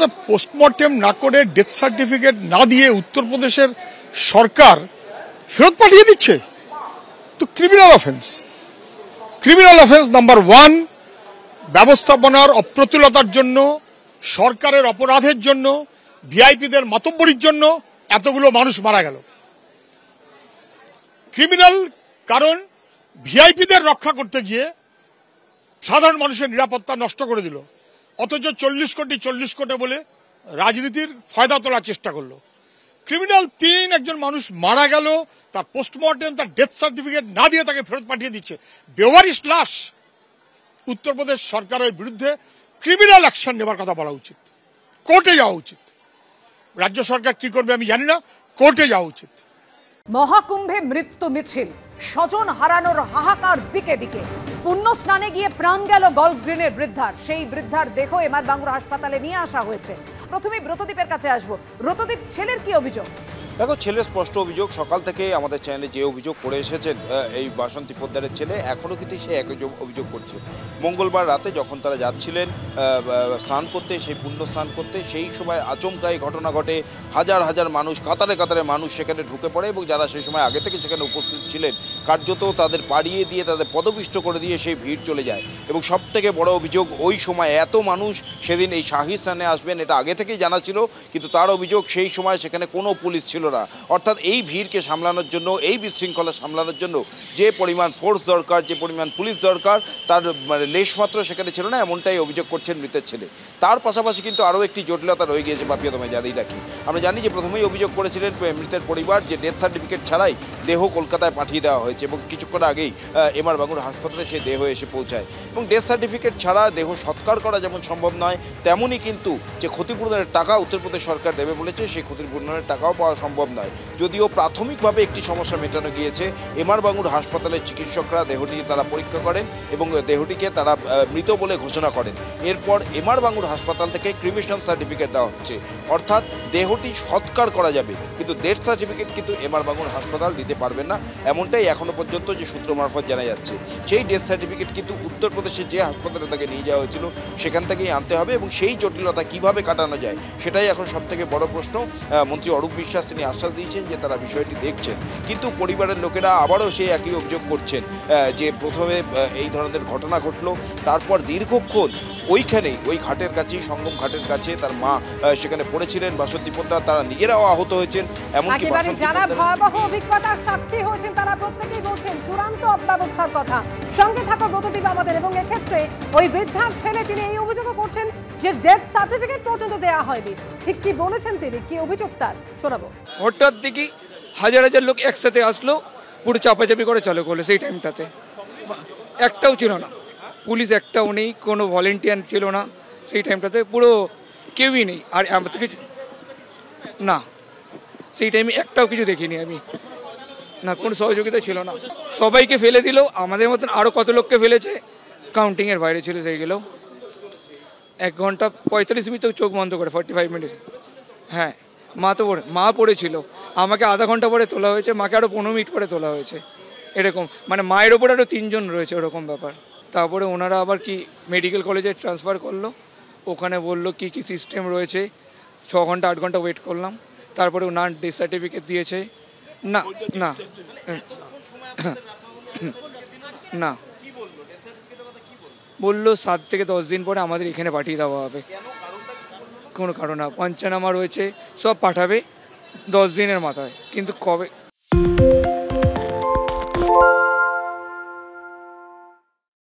একটা পোস্টমর্টেম না করে ডেথ সার্টিফিকেট না দিয়ে উত্তরপ্রদেশের সরকার ফেরত পাঠিয়ে দিচ্ছে, তো ক্রিমিনাল অফেন্স নাম্বার 1, ব্যবস্থাপনার অপ্রতুলতার জন্য, সরকারের অপরাধের জন্য, ভিআইপিদের মাতব্বরির জন্য এতগুলো মানুষ মারা গেল। ক্রিমিনাল কারণ ভিআইপিদের রক্ষা করতে গিয়ে সাধারণ মানুষের নিরাপত্তা নষ্ট করে দিল, অথচ 40 কোটি বলে রাজনীতির ফায়দা তোলার চেষ্টা করলো। ক্রিমিনাল 3, একজন মানুষ মারা গেল, তার পোস্টমর্টেম, তার ডেথ সার্টিফিকেট না দিয়ে তাকে ফেরত পাঠিয়ে দিচ্ছে। বেওয়ারিশ লাশ। উত্তরপ্রদেশ সরকারের বিরুদ্ধে ক্রিমিনাল অ্যাকশন নেবার কথা বলা উচিত, কোর্টে যাওয়া উচিত। রাজ্য সরকার কি করবে আমি জানি না, কোর্টে যাওয়া উচিত। মহাকুম্ভে মৃত্যু মিছিল, স্বজন হারানোর হাহাকার দিকে দিকে। পুণ্য স্নানে গিয়ে প্রাণ গেল গল্ফ গ্রিনের বৃদ্ধার। সেই বৃদ্ধার দেহ এমআর বাঙ্গুর হাসপাতালে নিয়ে আসা হয়েছে। প্রথমে ব্রতদীপের কাছে আসবো। ব্রতদীপ, ছেলের কি অভিযোগ? দেখো, ছেলের স্পষ্ট অভিযোগ। সকাল থেকে আমাদের চ্যানেলে যে অভিযোগ করে এসেছেন এই বাসন্তী পোদ্দারের ছেলে, এখনও কিন্তু সে একই অভিযোগ করছে। মঙ্গলবার রাতে যখন তারা যাচ্ছিলেন স্নান করতে, সেই পুণ্য স্নান করতে, সেই সময় আচমকা এই ঘটনা ঘটে। হাজার হাজার মানুষ, কাতারে কাতারে মানুষ সেখানে ঢুকে পড়ে এবং যারা সেই সময় আগে থেকে সেখানে উপস্থিত ছিলেন কার্যত তাদের পাড়িয়ে দিয়ে, তাদের পদপিষ্ট করে দিয়ে সেই ভিড় চলে যায়। এবং সব থেকে বড় অভিযোগ, ওই সময় এত মানুষ সেদিন এই শাহী স্নানে আসবেন এটা আগে থেকেই জানা ছিল, কিন্তু তার অভিযোগ সেই সময় সেখানে কোনো পুলিশ ছিল না। অর্থাৎ এই ভিড়কে সামলানোর জন্য, এই বিশৃঙ্খলা সামলানোর জন্য যে পরিমাণ ফোর্স দরকার, যে পরিমাণ পুলিশ দরকার, তার মানে লেশমাত্র সেখানে ছিল না, এমনটাই অভিযোগ করছেন মৃতের ছেলে। তার পাশাপাশি কিন্তু আরও একটি জটিলতা রয়ে গিয়েছে পাপিয়া, তোমায় জানিয়ে রাখি। আমরা জানি যে প্রথমেই অভিযোগ করেছিলেন মৃতের পরিবার যে ডেথ সার্টিফিকেট ছাড়াই দেহ কলকাতায় পাঠিয়ে দেওয়া হয়েছে এবং কিছুক্ষণ আগেই এমআর বাঙ্গুর হাসপাতালে সেই দেহ এসে পৌঁছায়। এবং ডেথ সার্টিফিকেট ছাড়া দেহ সৎকার করা যেমন সম্ভব নয়, তেমনই কিন্তু যে ক্ষতিপূরণের টাকা উত্তরপ্রদেশ সরকার দেবে বলেছে, সেই ক্ষতিপূরণের টাকাও পাওয়া সম্ভব নয়। যদিও প্রাথমিকভাবে একটি সমস্যা মেটানো গিয়েছে, এমআর বাঙ্গুর হাসপাতালের চিকিৎসকরা দেহটি তারা পরীক্ষা করেন এবং দেহটিকে তারা মৃত বলে ঘোষণা করেন। এরপর এমআর বাঙ্গুর হাসপাতাল থেকে ক্রিমেশন সার্টিফিকেট দেওয়া হচ্ছে, অর্থাৎ দেহটি সৎকার করা যাবে, কিন্তু ডেথ সার্টিফিকেট কিন্তু এমআর বাঙ্গুর হাসপাতাল দিতে পারবেন না, এমনটাই এখনো পর্যন্ত যে সূত্র মারফত জানা যাচ্ছে। সেই ডেথ সার্টিফিকেট কিন্তু উত্তরপ্রদেশের যে হাসপাতালে তাকে নিয়ে যাওয়া হয়েছিল সেখান থেকেই আনতে হবে এবং সেই জটিলতা কিভাবে কাটানো যায় সেটাই এখন সবথেকে বড় প্রশ্ন। মন্ত্রী অরূপ বিশ্বাস তিনি আশ্বাস দিয়েছেন যে তারা বিষয়টি দেখছেন, কিন্তু পরিবারের লোকেরা আবারও সেই একই অভিযোগ করছেন যে প্রথমে এই ধরনের ঘটনা ঘটলো, তারপর দীর্ঘক্ষণ ওইখানেই ওই ঘাটের কাছেই, সঙ্গম ঘাটের কাছে তার মা সেখানে পড়েছিলেন, বাসন্তী পোদ্দার, তারা নিজেরাও আহত হয়েছেন। এমনকি যারা ভয়াবহ অভিজ্ঞতার সাক্ষী হয়েছেন তারা প্রত্যেকেই বলছেন চূড়ান্ত অব্যবস্থার কথা। সঙ্গে থাকা ব্রতদীপ আমাদের। এবং এক্ষেত্রে ওই বৃদ্ধার ছেলে তিনি এই অভিযোগও করছেন যে ডেথ সার্টিফিকেট পর্যন্ত দেওয়া হয়নি। ঠিক কি বলেছেন তিনি, কি অভিযোগ তার শোনাবো। হঠাৎ দেখি হাজার হাজার লোক একসাথে আসলো, পুরো চাপাচাপি করে চালু করলো। সেই টাইমটাতে একটাও ছিল না, পুলিশ একটাও নেই, কোনো ভলেন্টিয়ার ছিল না সেই টাইমটাতে, পুরো কেউই নেই। আর আমার তো কিছু না, সেই টাইমে একটাও কিছু দেখিনি আমি, না কোনো সহযোগিতা ছিল না। সবাইকে ফেলে দিল, আমাদের মতন আরও কত লোককে ফেলেছে, কাউন্টিংয়ের বাইরে ছিল সেইগুলো। 1 ঘন্টা 45 মিনিট তো চোখ বন্ধ করে, 45 মিনিট। হ্যাঁ, মা পড়েছিল, আমাকে আধা ঘন্টা পরে তোলা হয়েছে, মাকে আরও 15 মিনিট পরে তোলা হয়েছে। এরকম মানে মায়ের ওপর আরও 3 জন রয়েছে, ওরকম ব্যাপার। তারপরে ওনারা আবার কি মেডিকেল কলেজে ট্রান্সফার করলো, ওখানে বললো কি কি সিস্টেম রয়েছে। 6 ঘন্টা 8 ঘন্টা ওয়েট করলাম, তারপরে ওনার ডেথ সার্টিফিকেট দিয়েছে। না না না, বললো 7 থেকে 10 দিন পরে আমাদের এখানে পাঠিয়ে দেওয়া হবে। কোনো কারণ না, পঞ্চনামা রয়েছে, সব পাঠাবে 10 দিনের মাথায়, কিন্তু কবে।